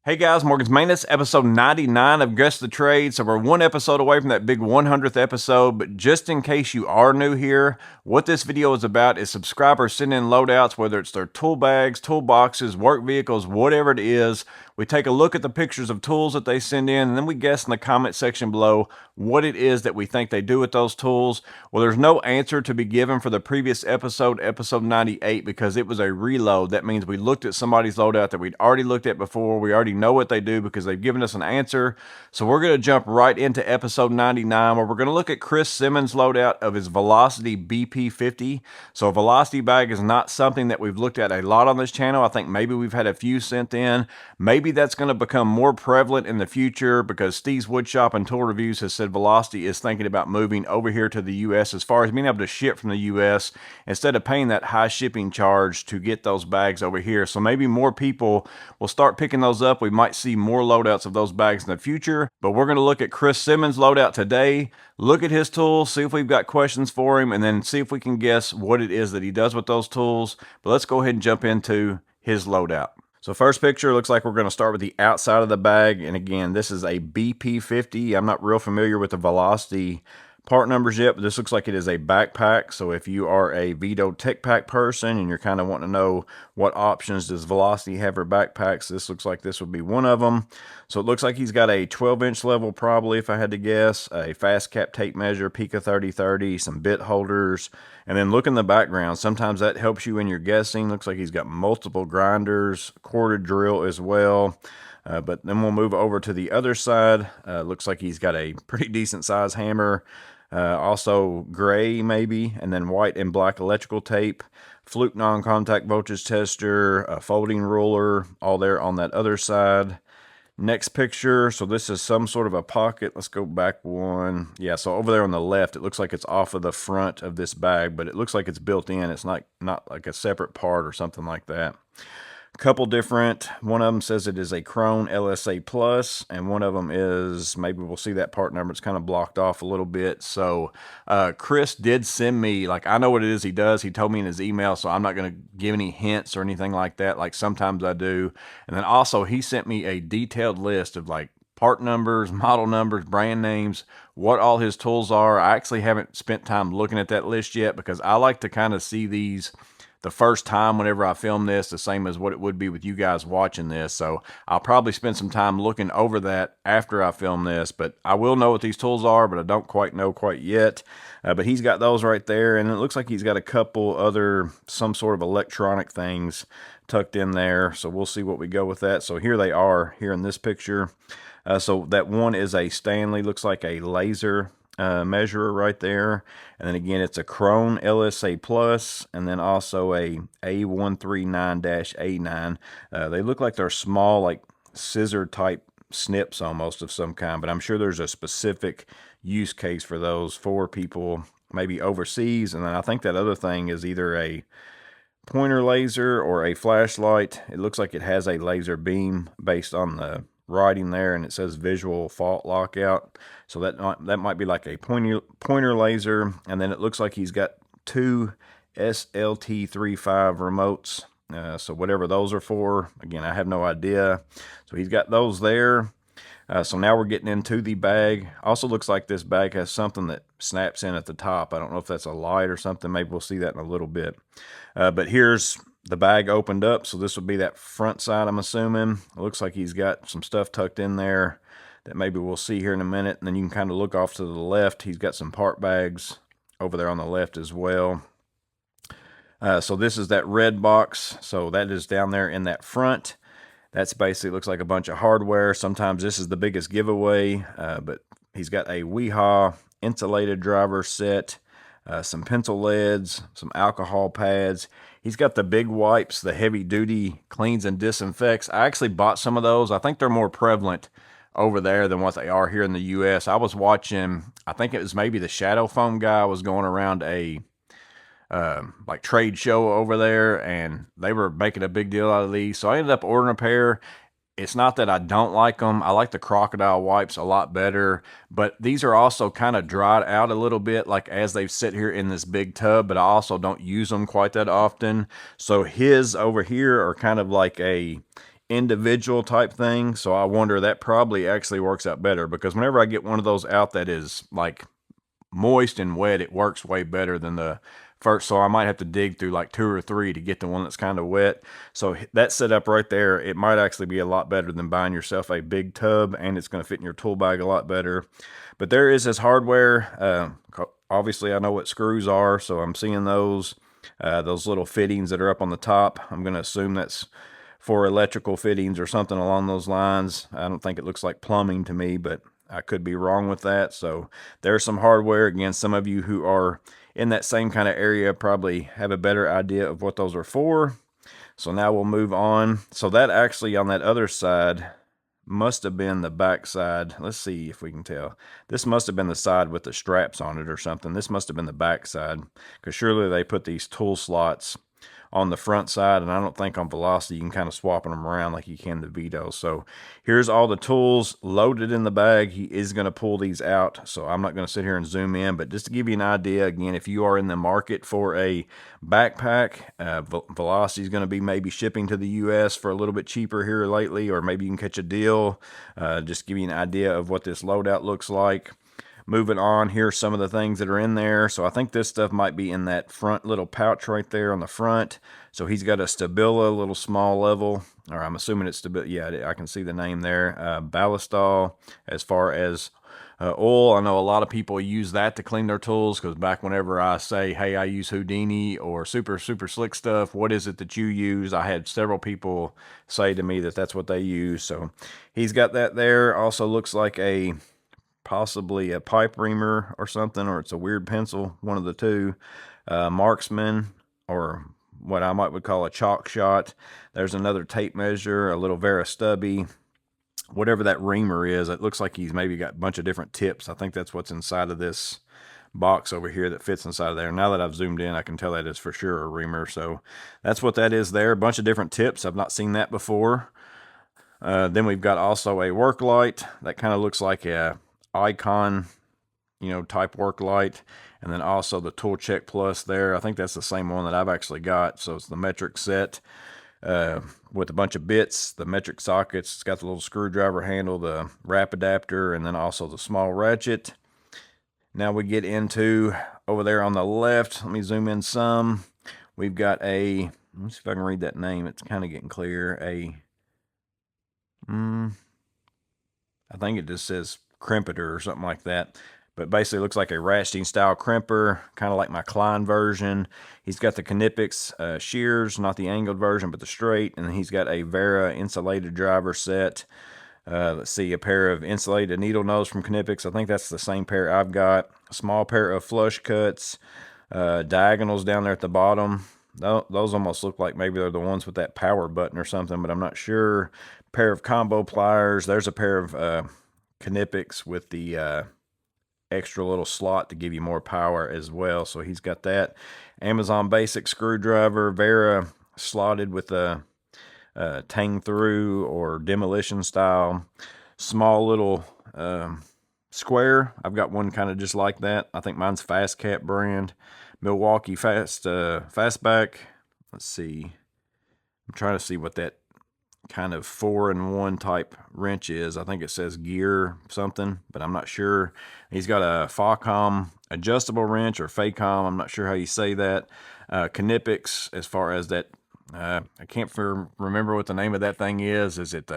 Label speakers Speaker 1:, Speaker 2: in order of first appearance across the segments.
Speaker 1: Hey guys, Morgan's Maintenance, episode 99 of Guess the Trade. So we're one episode away from that big 100th episode, but just in case you are new here, what this video is about is subscribers sending in loadouts, whether it's their tool bags, toolboxes, work vehicles, whatever it is. We take a look at the pictures of tools that they send in, and then we guess in the comment section below what it is that we think they do with those tools. Well, there's no answer to be given for the previous episode, episode 98, because it was a reload. That means we looked at somebody's loadout that we'd already looked at before. We already know what they do because they've given us an answer. So we're going to jump right into episode 99, where we're going to look at Chris Simmons' loadout of his Velocity BP50. So a Velocity bag is not something that we've looked at a lot on this channel. I think maybe we've had a few sent in. Maybe that's going to become more prevalent in the future because Steve's Woodshop and Tool Reviews has said Velocity is thinking about moving over here to the U.S. as far as being able to ship from the U.S. instead of paying that high shipping charge to get those bags over here. So maybe more people will start picking those up. We might see more loadouts of those bags in the future, but we're going to look at Chris Simmons' loadout today, look at his tools, see if we've got questions for him, and then see if we can guess what it is that he does with those tools. But let's go ahead and jump into his loadout. So first picture, looks like we're going to start with the outside of the bag. And again, this is a BP50. I'm not real familiar with the Velocity part numbers yet, but this looks like it is a backpack. So if you are a Vito Tech Pack person and you're kind of wanting to know what options does Velocity have for backpacks, this looks like this would be one of them. So it looks like he's got a 12-inch level probably, if I had to guess, a fast cap tape measure, Pika 3030, some bit holders, and then look in the background. Sometimes that helps you when you're guessing. Looks like he's got multiple grinders, corded drill as well. But then we'll move over to the other side. Looks like he's got a pretty decent size hammer. Also gray maybe, and then white and black electrical tape, Fluke non-contact voltage tester, a folding ruler, all there on that other side. Next picture, so this is some sort of a pocket. Let's go back one. Yeah, so over there on the left, it looks like it's off of the front of this bag, but it looks like it's built in. It's not like a separate part or something like that. Couple different, one of them says it is a Krone LSA Plus, and one of them is, maybe we'll see that part number, it's kind of blocked off a little bit. So Chris did send me, like, I know what it is he does. He told me in his email, so I'm not going to give any hints or anything like that, like sometimes I do. And then also he sent me a detailed list of like part numbers, model numbers, brand names, what all his tools are. I actually haven't spent time looking at that list yet because I like to kind of see these the first time whenever I film this, the same as what it would be with you guys watching this. So I'll probably spend some time looking over that after I film this, but I will know what these tools are, but I don't quite know quite yet. But he's got those right there, and it looks like he's got a couple other, some sort of electronic things tucked in there. So we'll see what we go with that. So here they are here in this picture. So that one is a Stanley, looks like a laser measurer right there, and then again it's a Krone LSA Plus, and then also a A139-A9. They look like they're small, like scissor type snips almost of some kind, but I'm sure there's a specific use case for those for people maybe overseas. And then I think that other thing is either a pointer laser or a flashlight. It looks like it has a laser beam based on the writing there, and it says visual fault lockout. So that might be like a pointer laser. And then it looks like he's got two SLT35 remotes. So whatever those are for, again, I have no idea. So he's got those there. So now we're getting into the bag. Also looks like this bag has something that snaps in at the top. I don't know if that's a light or something. Maybe we'll see that in a little bit. But here's the bag opened up, so this would be that front side, I'm assuming. It looks like he's got some stuff tucked in there that maybe we'll see here in a minute. And then you can kind of look off to the left. He's got some part bags over there on the left as well. So this is that red box. So that is down there in that front. That's basically looks like a bunch of hardware. Sometimes this is the biggest giveaway, but he's got a Weehaw insulated driver set, some pencil leads, some alcohol pads. He's got the big wipes, the heavy duty cleans and disinfects. I actually bought some of those. I think they're more prevalent over there than what they are here in the US. I was watching, I think it was maybe the Shadow Foam guy was going around a like trade show over there, and they were making a big deal out of these. So I ended up ordering a pair. It's not that I don't like them. I like the crocodile wipes a lot better, but these are also kind of dried out a little bit, like as they've sit here in this big tub, but I also don't use them quite that often. So his over here are kind of like a individual type thing. So I wonder, that probably actually works out better, because whenever I get one of those out that is like moist and wet, it works way better than the first. So I might have to dig through like 2 or 3 to get the one that's kind of wet. So that setup right there, it might actually be a lot better than buying yourself a big tub, and it's going to fit in your tool bag a lot better. But there is this hardware. Obviously I know what screws are, so I'm seeing those little fittings that are up on the top. I'm going to assume that's for electrical fittings or something along those lines. I don't think it looks like plumbing to me, but I could be wrong with that. So there's some hardware. Again, some of you who are in that same kind of area probably have a better idea of what those are for. So now we'll move on. So that actually on that other side must have been the back side. Let's see if we can tell. This must have been the side with the straps on it or something. This must have been the back side, because surely they put these tool slots on the front side, and I don't think on Velocity you can kind of swap them around like you can the Vito. So here's all the tools loaded in the bag. He is going to pull these out, so I'm not going to sit here and zoom in, but just to give you an idea, again, if you are in the market for a backpack, Velocity is going to be maybe shipping to the US for a little bit cheaper here lately, or maybe you can catch a deal. Just give you an idea of what this loadout looks like. Moving on, here's some of the things that are in there. So I think this stuff might be in that front little pouch right there on the front. So he's got a Stabila, little small level, or I'm assuming it's Stabila. Yeah, I can see the name there. Ballistol. As far as oil, I know a lot of people use that to clean their tools, because back whenever I say, hey, I use Houdini or super slick stuff, what is it that you use? I had several people say to me that that's what they use. So he's got that there. Also looks like possibly a pipe reamer or something, or it's a weird pencil, one of the two. Marksman, or what I would call a chalk shot. There's another tape measure, a little Vera stubby. Whatever that reamer is, it looks like he's maybe got a bunch of different tips. I think that's what's inside of this box over here that fits inside of there. Now that I've zoomed in, I can tell that is for sure a reamer. So that's what that is there. A bunch of different tips. I've not seen that before. Then we've got also a work light that kind of looks like a icon, type work light. And then also the Tool Check Plus there. I think that's the same one that I've actually got. So it's the metric set with a bunch of bits, the metric sockets. It's got the little screwdriver handle, the wrap adapter, and then also the small ratchet. Now we get into over there on the left. Let me zoom in some. We've got let me see if I can read that name. It's kind of getting clear. I think it just says crimpeter or something like that. But basically it looks like a ratcheting style crimper, kind of like my Klein version. He's got the Knipex shears, not the angled version, but the straight. And then he's got a Vera insulated driver set. Let's see, a pair of insulated needle nose from Knipex. I think that's the same pair I've got. A small pair of flush cuts, diagonals down there at the bottom. Those almost look like maybe they're the ones with that power button or something, but I'm not sure. Pair of combo pliers. There's a pair of Knipex with the extra little slot to give you more power as well. So he's got that. Amazon basic screwdriver, Vera slotted with a tang through or demolition style. Small little square. I've got one kind of just like that. I think mine's Fast Cat brand. Milwaukee Fastback. Let's see. I'm trying to see what that kind of 4-in-1 type wrench is. I think it says gear something, but I'm not sure. He's got a Facom adjustable wrench, or Facom. I'm not sure how you say that. Knipex, as far as that, I can't remember what the name of that thing is. Is it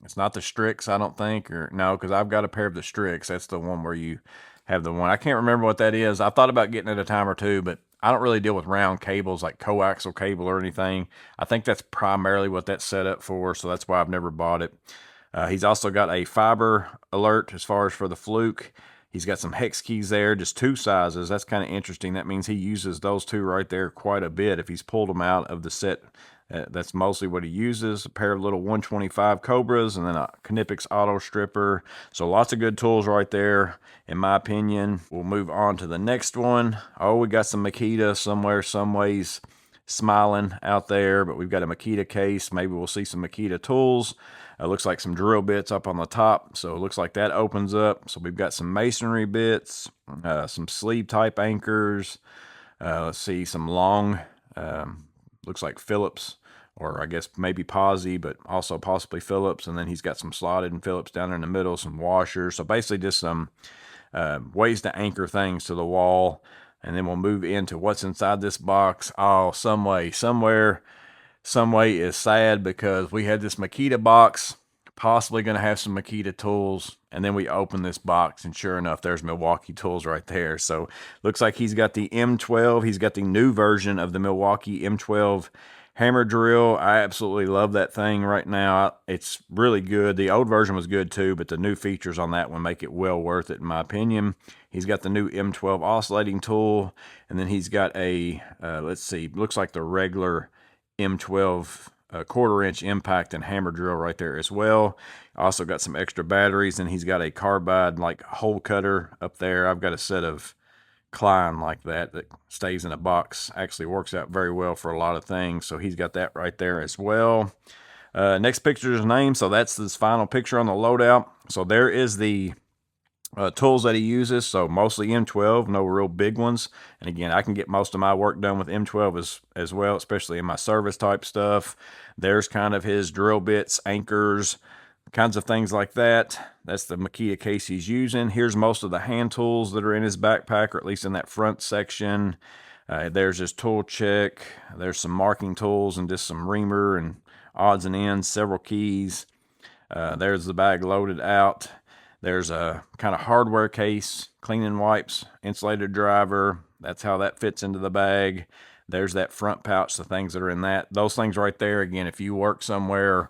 Speaker 1: it's not the Strix, I don't think, or no, because I've got a pair of the Strix. That's the one where you have the one. I can't remember what that is. I thought about getting it a time or two, but I don't really deal with round cables like coaxial cable or anything. I think that's primarily what that's set up for, so that's why I've never bought it. He's also got a fiber alert as far as for the fluke. He's got some hex keys there, just 2 sizes. That's kind of interesting. That means he uses those 2 right there quite a bit if he's pulled them out of the set. That's mostly what he uses. A pair of little 125 Cobras, and then a Knipex auto stripper. So lots of good tools right there, in my opinion. We'll move on to the next one. Oh, we got some Makita somewhere, some ways smiling out there, but we've got a Makita case. Maybe we'll see some Makita tools. Looks like some drill bits up on the top, so it looks like that opens up. So we've got some masonry bits, some sleeve type anchors. Let's see, some long, looks like Phillips or I guess maybe Posi, but also possibly Phillips. And then he's got some slotted and Phillips down in the middle, some washers. So basically just some ways to anchor things to the wall. And then we'll move into what's inside this box. Oh, some way is sad, because we had this Makita box, possibly going to have some Makita tools, and then we open this box, and sure enough, there's Milwaukee tools right there. So looks like he's got the M12. He's got the new version of the Milwaukee M12 hammer drill. I absolutely love that thing right now. It's really good. The old version was good too, but the new features on that one make it well worth it in my opinion. He's got the new M12 oscillating tool, and then he's got a, let's see, looks like the regular M12 quarter-inch impact and hammer drill right there as well. Also got some extra batteries, and he's got a carbide like hole cutter up there. I've got a set of Klein like that stays in a box. Actually works out very well for a lot of things, so he's got that right there as well. Next picture is his name, so that's this final picture on the loadout. So there is the tools that he uses, so mostly M12, no real big ones. And again, I can get most of my work done with M12 as well, especially in my service type stuff. There's kind of his drill bits, anchors, kinds of things like that. That's the Makita case he's using. Here's most of the hand tools that are in his backpack, or at least in that front section. There's his tool check. There's some marking tools and just some reamer and odds and ends, several keys. There's the bag loaded out. There's a kind of hardware case, cleaning wipes, insulated driver. That's how that fits into the bag. There's that front pouch, the things that are in that. Those things right there, again, if you work somewhere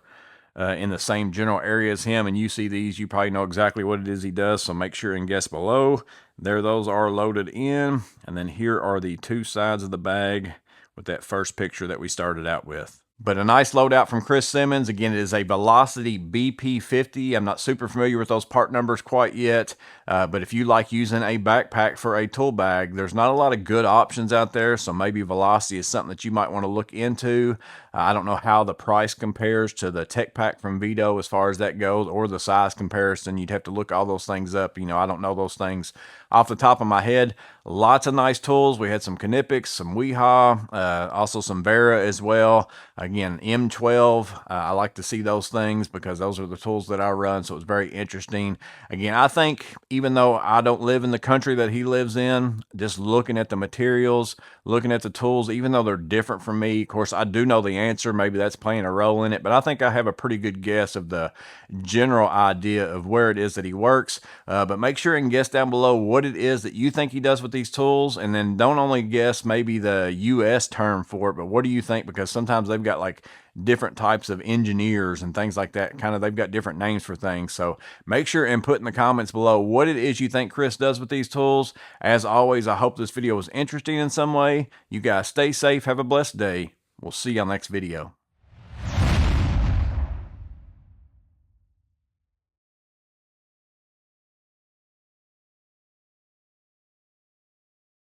Speaker 1: in the same general area as him and you see these, you probably know exactly what it is he does, so make sure and guess below. There those are loaded in. And then here are the two sides of the bag with that first picture that we started out with. But a nice loadout from Chris Simmons. Again, it is a Velocity BP50. I'm not super familiar with those part numbers quite yet, but if you like using a backpack for a tool bag, there's not a lot of good options out there, so maybe Velocity is something that you might want to look into. I don't know how the price compares to the Tech Pack from Vito as far as that goes, or the size comparison. You'd have to look all those things up. You know, I don't know those things off the top of my head. Lots of nice tools. We had some Knipex, some Weehaw, also some Vera as well. Again, M12, I like to see those things because those are the tools that I run, so it's very interesting. Again, I think even though I don't live in the country that he lives in, just looking at the materials, looking at the tools, even though they're different from me, of course, I do know the answer. Maybe that's playing a role in it, but I think I have a pretty good guess of the general idea of where it is that he works. But make sure and guess down below what it is that you think he does with these tools, and then don't only guess maybe the U.S. term for it, but what do you think? Because sometimes they've got like different types of engineers and things like that. Kind of, they've got different names for things. So make sure and put in the comments below what it is you think Chris does with these tools. As always, I hope this video was interesting in some way. You guys stay safe. Have a blessed day. We'll see you on the next video.